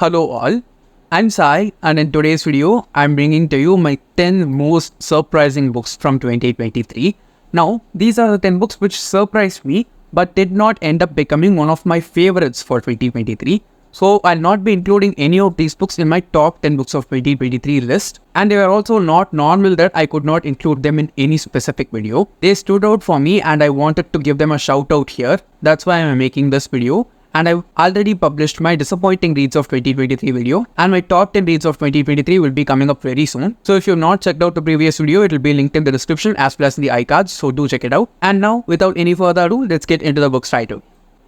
Hello all, I'm Sai and in today's video, I'm bringing to you my 10 most surprising books from 2023. Now, these are the 10 books which surprised me but did not end up becoming one of my favorites for 2023. So, I'll not be including any of these books in my top 10 books of 2023 list. And they were also not normal that I could not include them in any specific video. They stood out for me and I wanted to give them a shout out here. That's why I'm making this video. And I've already published my disappointing reads of 2023 video, and my top 10 reads of 2023 will be coming up very soon. So if you've not checked out the previous video, it will be linked in the description as well as in the iCards, so do check it out. And now, without any further ado, let's get into the book's title.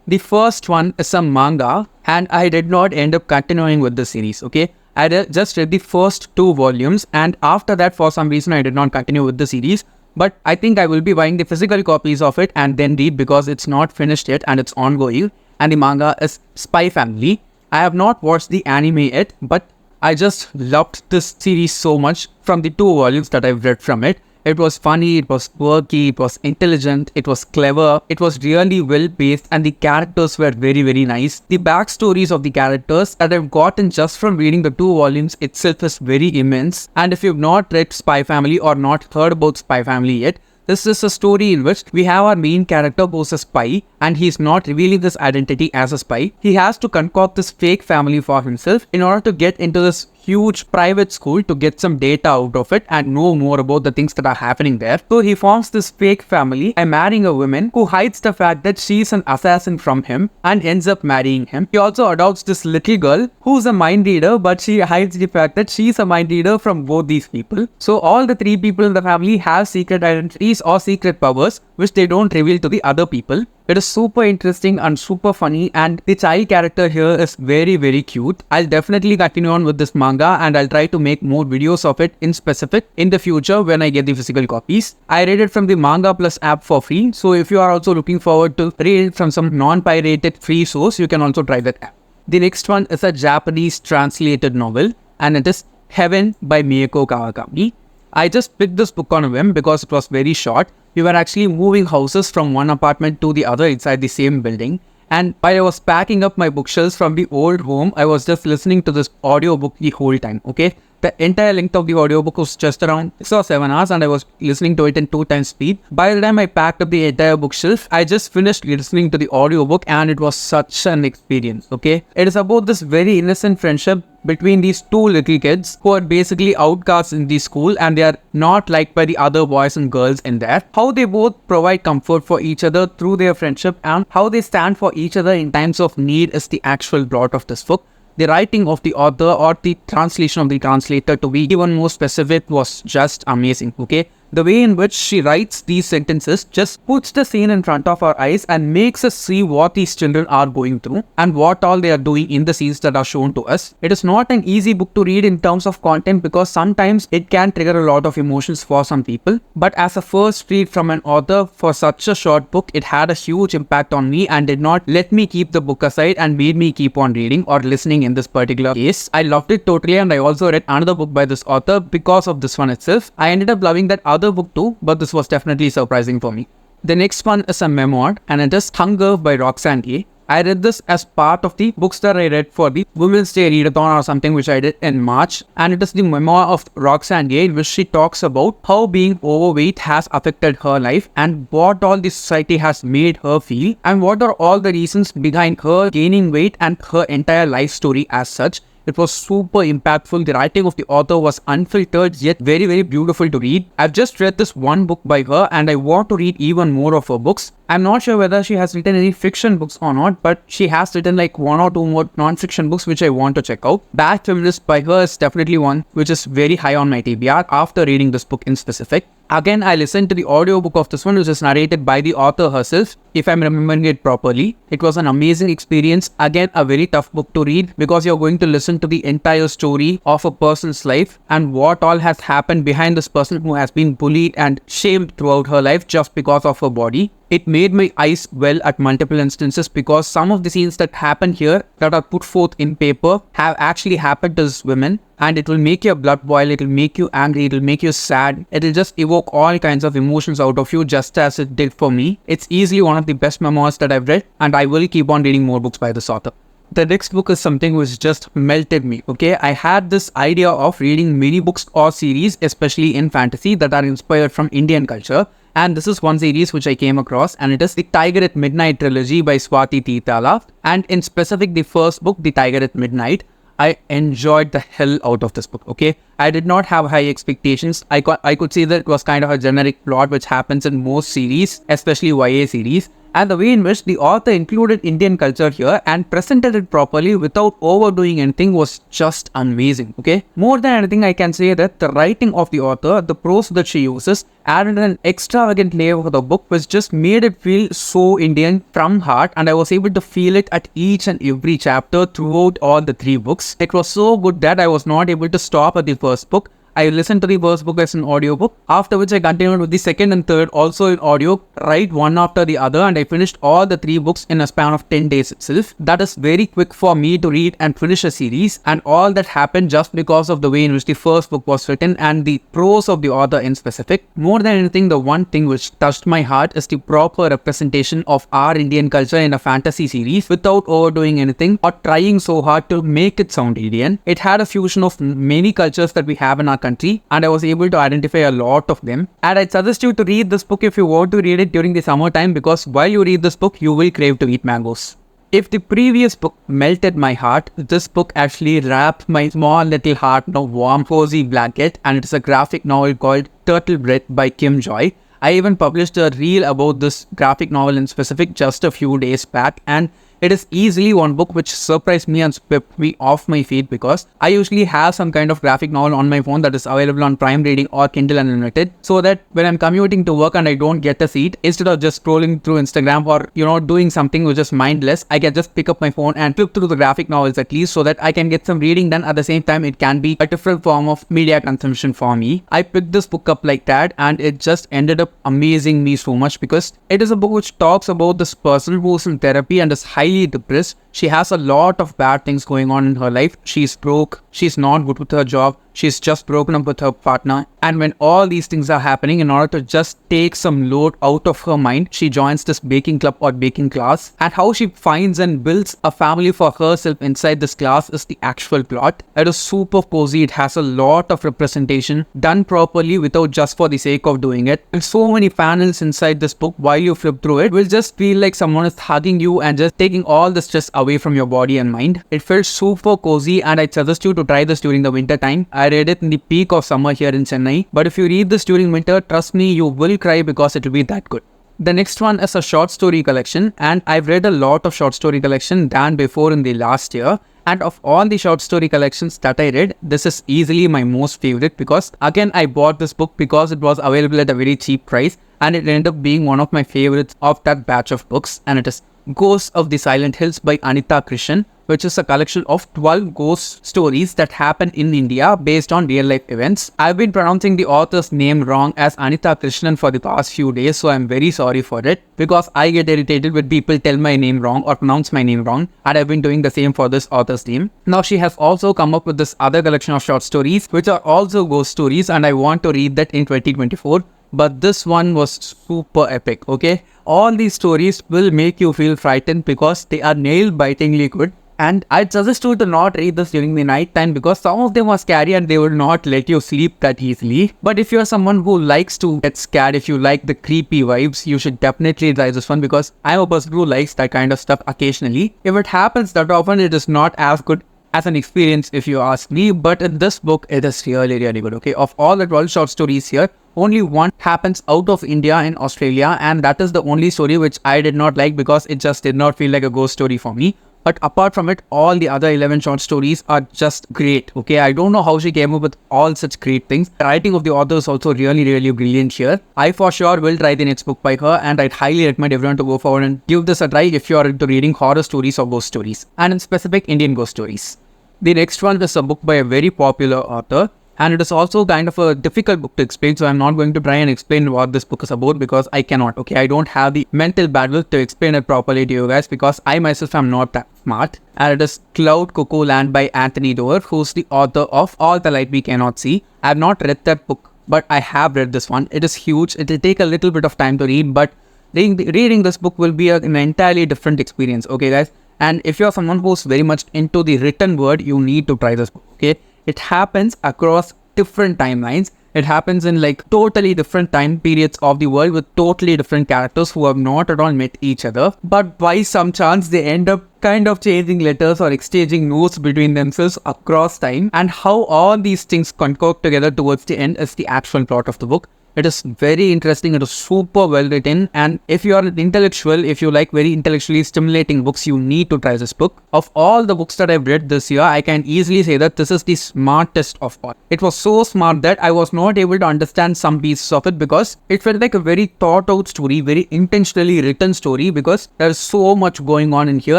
The first one is a manga, and I did not end up continuing with the series, okay? I just read the first 2 volumes, and after that, for some reason, I did not continue with the series. But I think I will be buying the physical copies of it and then read because it's not finished yet and it's ongoing. And the manga is Spy Family. I have not watched the anime yet, but I just loved this series so much from the 2 volumes that I've read from it. It was funny, it was quirky, it was intelligent, it was clever, it was really well paced, and the characters were very, very nice. The backstories of the characters that I've gotten just from reading the 2 volumes itself is very immense. And if you've not read Spy Family or not heard about Spy Family yet, this is a story in which we have our main character who's a spy and he's not revealing this identity as a spy. He has to concoct this fake family for himself in order to get into this huge private school to get some data out of it and know more about the things that are happening there. So he forms this fake family by marrying a woman who hides the fact that she's an assassin from him and ends up marrying him. He also adopts this little girl who's a mind reader, but she hides the fact that she's a mind reader from both these people. So all the 3 people in the family have secret identities or secret powers which they don't reveal to the other people. It is super interesting and super funny, and the child character here is very, very cute. I'll definitely continue on with this manga and I'll try to make more videos of it in specific in the future when I get the physical copies. I read it from the Manga Plus app for free, so if you are also looking forward to read it from some non-pirated free source, you can also try that app. The next one is a Japanese translated novel and it is Heaven by Miyako Kawakami. I just picked this book on a whim because it was very short. We were actually moving houses from one apartment to the other inside the same building. And while I was packing up my bookshelves from the old home, I was just listening to this audiobook the whole time, okay? The entire length of the audiobook was just around 6 or 7 hours and I was listening to it in 2 times speed. By the time I packed up the entire bookshelf, I just finished listening to the audiobook and it was such an experience, okay? It is about this very innocent friendship between these 2 little kids who are basically outcasts in the school and they are not liked by the other boys and girls in there. How they both provide comfort for each other through their friendship and how they stand for each other in times of need is the actual plot of this book. The writing of the author or the translation of the translator, to be even more specific, was just amazing, okay? The way in which she writes these sentences just puts the scene in front of our eyes and makes us see what these children are going through and what all they are doing in the scenes that are shown to us. It is not an easy book to read in terms of content because sometimes it can trigger a lot of emotions for some people. But as a first read from an author for such a short book, it had a huge impact on me and did not let me keep the book aside and made me keep on reading or listening in this particular case. I loved it totally and I also read another book by this author because of this one itself. I ended up loving that other book too, but this was definitely surprising for me. The next one is a memoir and it is Hunger by Roxane Gay. I read this as part of the books that I read for the Women's Day Readathon or something which I did in March, and it is the memoir of Roxane Gay in which she talks about how being overweight has affected her life and what all the society has made her feel and what are all the reasons behind her gaining weight and her entire life story as such. It was super impactful. The writing of the author was unfiltered yet very, very beautiful to read. I've just read this one book by her and I want to read even more of her books. I'm not sure whether she has written any fiction books or not, but she has written like 1 or 2 more non-fiction books which I want to check out. Bad Feminist by her is definitely one which is very high on my TBR after reading this book in specific. Again, I listened to the audiobook of this one which is narrated by the author herself, if I'm remembering it properly. It was an amazing experience. Again, a very tough book to read because you're going to listen to the entire story of a person's life and what all has happened behind this person who has been bullied and shamed throughout her life just because of her body. It made my eyes well at multiple instances because some of the scenes that happen here that are put forth in paper have actually happened to this women, and it will make your blood boil, it will make you angry, it will make you sad, it will just evoke all kinds of emotions out of you just as it did for me. It's easily one of the best memoirs that I've read and I will keep on reading more books by this author. The next book is something which just melted me. Okay, I had this idea of reading many books or series, especially in fantasy, that are inspired from Indian culture. And this is one series which I came across, and it is the Tiger at Midnight trilogy by Swati Teetala. And in specific, the first book, The Tiger at Midnight, I enjoyed the hell out of this book. Okay, I did not have high expectations. I could see that it was kind of a generic plot which happens in most series, especially YA series. And the way in which the author included Indian culture here and presented it properly without overdoing anything was just amazing. Okay, more than anything, I can say that the writing of the author, the prose that she uses, added an extravagant layer of the book which just made it feel so Indian from heart, and I was able to feel it at each and every chapter throughout all the 3 books. It was so good that I was not able to stop at the first book. I listened to the first book as an audiobook, after which I continued with the second and third also in audio, right one after the other, and I finished all the 3 books in a span of 10 days itself. That is very quick for me to read and finish a series, and all that happened just because of the way in which the first book was written and the prose of the author in specific. More than anything, the one thing which touched my heart is the proper representation of our Indian culture in a fantasy series without overdoing anything or trying so hard to make it sound Indian. It had a fusion of many cultures that we have in our country, and I was able to identify a lot of them. And I'd suggest you to read this book if you want to read it during the summertime, because while you read this book, you will crave to eat mangoes. If the previous book melted my heart, this book actually wrapped my small little heart in a warm, cozy blanket, and it's a graphic novel called Turtle Breath by Kim Joy. I even published a reel about this graphic novel in specific just a few days back, and it is easily one book which surprised me and swept me off my feet, because I usually have some kind of graphic novel on my phone that is available on Prime Reading or Kindle Unlimited, so that when I'm commuting to work and I don't get a seat, instead of just scrolling through Instagram or doing something which is mindless, I can just pick up my phone and flip through the graphic novels at least, so that I can get some reading done. At the same time, it can be a different form of media consumption for me. I picked this book up like that, and it just ended up amazing me so much, because it is a book which talks about this person who's in therapy and is highly depressed. She has a lot of bad things going on in her life. She's broke, she's not good with her job, she's just broken up with her partner, and when all these things are happening, in order to just take some load out of her mind, she joins this baking club or baking class, and how she finds and builds a family for herself inside this class is the actual plot. It is super cozy. It has a lot of representation done properly without just for the sake of doing it, and so many panels inside this book while you flip through it will just feel like someone is hugging you and just taking all the stress away from your body and mind. It felt super cozy, and I'd suggest you to try this during the winter time. I read it in the peak of summer here in Chennai, but if you read this during winter, trust me, you will cry, because it will be that good. The next one is a short story collection, and I've read a lot of short story collection than before in the last year. And of all the short story collections that I read, this is easily my most favorite, because again, I bought this book because it was available at a very cheap price, and it ended up being one of my favorites of that batch of books, and it is Ghosts of the Silent Hills by Anita Krishnan, which is a collection of 12 ghost stories that happen in India based on real life events. I've been pronouncing the author's name wrong as Anita Krishnan for the past few days, so I'm very sorry for it, because I get irritated when people tell my name wrong or pronounce my name wrong, and I've been doing the same for this author's name. Now, she has also come up with this other collection of short stories which are also ghost stories, and I want to read that in 2024. But this one was super epic, okay? All these stories will make you feel frightened because they are nail-bitingly good. And I'd suggest you to not read this during the night time, because some of them are scary and they will not let you sleep that easily. But if you're someone who likes to get scared, if you like the creepy vibes, you should definitely try this one, because I'm a person who likes that kind of stuff occasionally. If it happens that often, it is not as good as an experience if you ask me, but in this book, it is really good, okay? Of all the 12 short stories here, only one happens out of India in Australia, and that is the only story which I did not like, because it just did not feel like a ghost story for me. But apart from it, all the other 11 short stories are just great, okay? I don't know how she came up with all such great things. The writing of the author is also really brilliant here. I for sure will try the next book by her, and I'd highly recommend everyone to go forward and give this a try if you are into reading horror stories or ghost stories, and in specific Indian ghost stories. The next one is a book by a very popular author, and it is also kind of a difficult book to explain, so I'm not going to try and explain what this book is about, because I cannot, okay? I don't have the mental bandwidth to explain it properly to you guys, because I myself am not that smart. And it is Cloud Cuckoo Land by Anthony Doerr, who's the author of All the Light We Cannot See. I have not read that book, but I have read this one. It is huge. It will take a little bit of time to read, but reading this book will be an entirely different experience, okay guys? And if you're someone who's very much into the written word, you need to try this book, okay? It happens across different timelines. It happens in like totally different time periods of the world with totally different characters who have not at all met each other. But by some chance, they end up kind of changing letters or exchanging notes between themselves across time. And how all these things concoct together towards the end is the actual plot of the book. It is very interesting. It is super well written. And if you are an intellectual, if you like very intellectually stimulating books, you need to try this book. Of all the books that I've read this year, I can easily say that this is the smartest of all. It was so smart that I was not able to understand some pieces of it because it felt like a very thought out story, very intentionally written story, because there's so much going on in here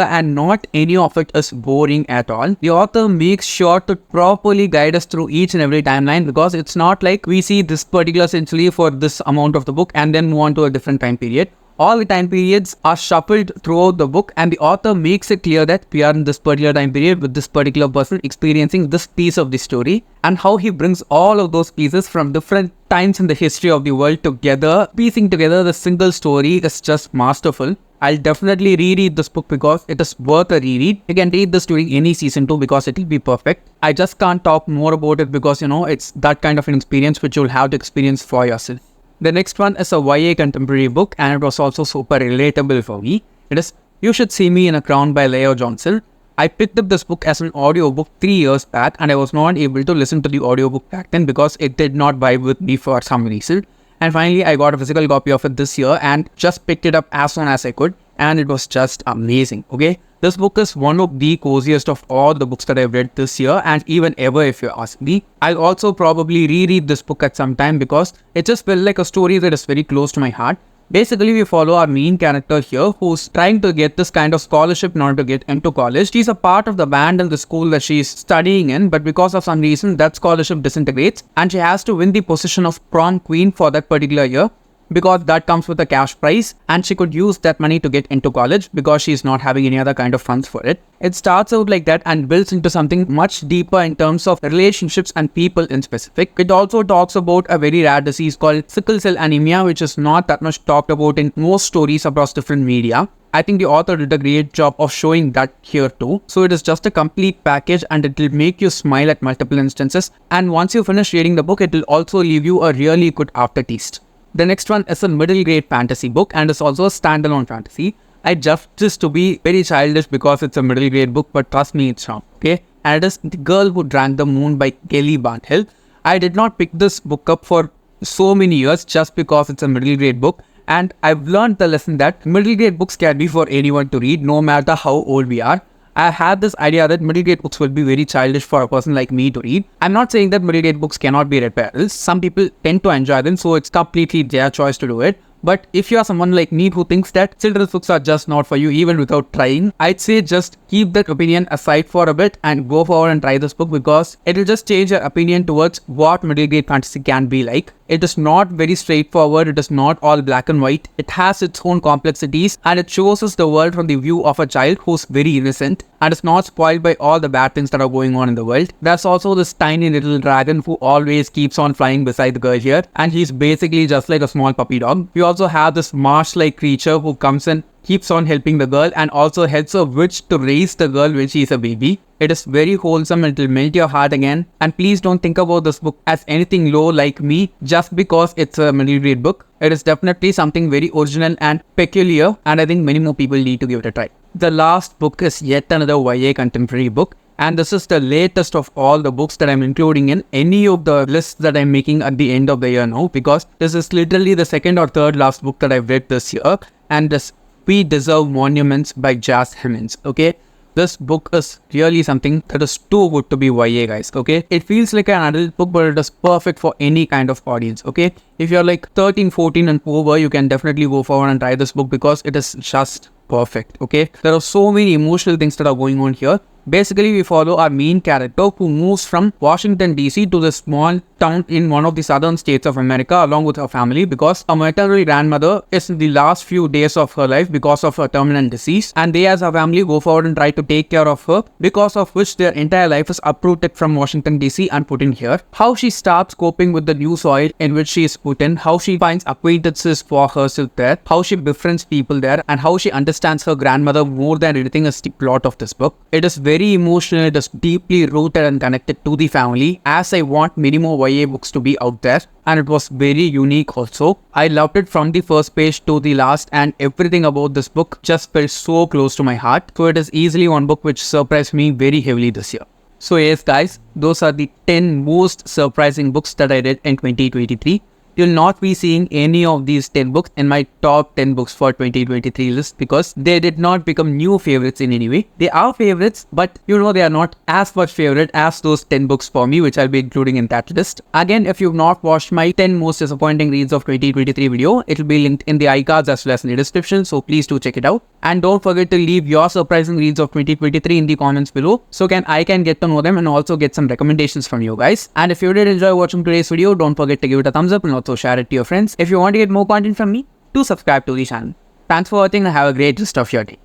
and not any of it is boring at all. The author makes sure to properly guide us through each and every timeline, because it's not like we see this particular century for this amount of the book and then move on to a different time period. All the time periods are shuffled throughout the book, and the author makes it clear that we are in this particular time period with this particular person experiencing this piece of the story, and how he brings all of those pieces from different times in the history of the world together, piecing together the single story is just masterful. I'll definitely reread this book because it is worth a reread. You can read this during any season too because it will be perfect. I just can't talk more about it because it's that kind of an experience which you'll have to experience for yourself. The next one is a YA contemporary book, and it was also super relatable for me. It is You Should See Me in a Crown by Leo Johnson. I picked up this book as an audiobook 3 years back, and I was not able to listen to the audiobook back then because it did not vibe with me for some reason. And finally, I got a physical copy of it this year and just picked it up as soon as I could, and it was just amazing, okay? This book is one of the coziest of all the books that I've read this year and even ever, if you ask me. I'll also probably reread this book at some time because it just felt like a story that is very close to my heart. Basically, we follow our main character here who's trying to get this kind of scholarship in order to get into college. She's a part of the band in the school that she's studying in, but because of some reason, that scholarship disintegrates and she has to win the position of prom queen for that particular year, because that comes with a cash prize, and she could use that money to get into college because she's not having any other kind of funds for it. It starts out like that and builds into something much deeper in terms of relationships and people in specific. It also talks about a very rare disease called sickle cell anemia, which is not that much talked about in most stories across different media. I think the author did a great job of showing that here too. So it is just a complete package and it will make you smile at multiple instances. And once you finish reading the book, it will also leave you a really good aftertaste. The next one is a middle grade fantasy book and is also a standalone fantasy. I judge this to be very childish because it's a middle grade book, but trust me, it's not, okay? And it is The Girl Who Drank the Moon by Kelly Barnhill. I did not pick this book up for so many years just because it's a middle grade book. And I've learned the lesson that middle grade books can be for anyone to read, no matter how old we are. I had this idea that middle grade books will be very childish for a person like me to read. I'm not saying that middle grade books cannot be read by adults. Some people tend to enjoy them, so it's completely their choice to do it. But if you are someone like me who thinks that children's books are just not for you even without trying, I'd say just keep that opinion aside for a bit and go forward and try this book, because it'll just change your opinion towards what middle grade fantasy can be like. It is not very straightforward. It is not all black and white. It has its own complexities and it shows us the world from the view of a child who's very innocent and is not spoiled by all the bad things that are going on in the world. There's also this tiny little dragon who always keeps on flying beside the girl here, and he's basically just like a small puppy dog. We also have this marsh-like creature who comes in, keeps on helping the girl, and also helps a witch to raise the girl when she's a baby. It is very wholesome and it will melt your heart again. And please don't think about this book as anything low like me just because it's a middle grade book. It is definitely something very original and peculiar, and I think many more people need to give it a try. The last book is yet another YA contemporary book, and this is the latest of all the books that I'm including in any of the lists that I'm making at the end of the year now, because this is literally the second or third last book that I've read this year, and this We Deserve Monuments by Jas Hemmings, okay? This book is really something that is too good to be YA, guys, okay? It feels like an adult book, but it is perfect for any kind of audience, okay? If you're like 13, 14 and over, you can definitely go forward and try this book because it is just perfect, okay? There are so many emotional things that are going on here. Basically, we follow our main character who moves from Washington DC to the small town in one of the southern states of America along with her family because her maternal grandmother is in the last few days of her life because of her terminal disease, and they as a family go forward and try to take care of her, because of which their entire life is uprooted from Washington DC and put in here. How she starts coping with the new soil in which she is put in, how she finds acquaintances for herself there, how she befriends people there, and how she understands her grandmother more than anything is the plot of this book. It is very emotional, it is deeply rooted and connected to the family, as I want many more YA books to be out there, and it was very unique also. I loved it from the first page to the last, and everything about this book just felt so close to my heart. So it is easily one book which surprised me very heavily this year. So yes guys, those are the 10 most surprising books that I read in 2023. You'll not be seeing any of these 10 books in my top 10 books for 2023 list because they did not become new favorites in any way. They are favorites, but they are not as much favorite as those 10 books for me, which I'll be including in that list. Again, if you've not watched my 10 most disappointing reads of 2023 video, it'll be linked in the iCards as well as in the description, so please do check it out. And don't forget to leave your surprising reads of 2023 in the comments below so I can get to know them and also get some recommendations from you guys. And if you did enjoy watching today's video, don't forget to give it a thumbs up and also share it to your friends. If you want to get more content from me, do subscribe to the channel. Thanks for watching and have a great rest of your day.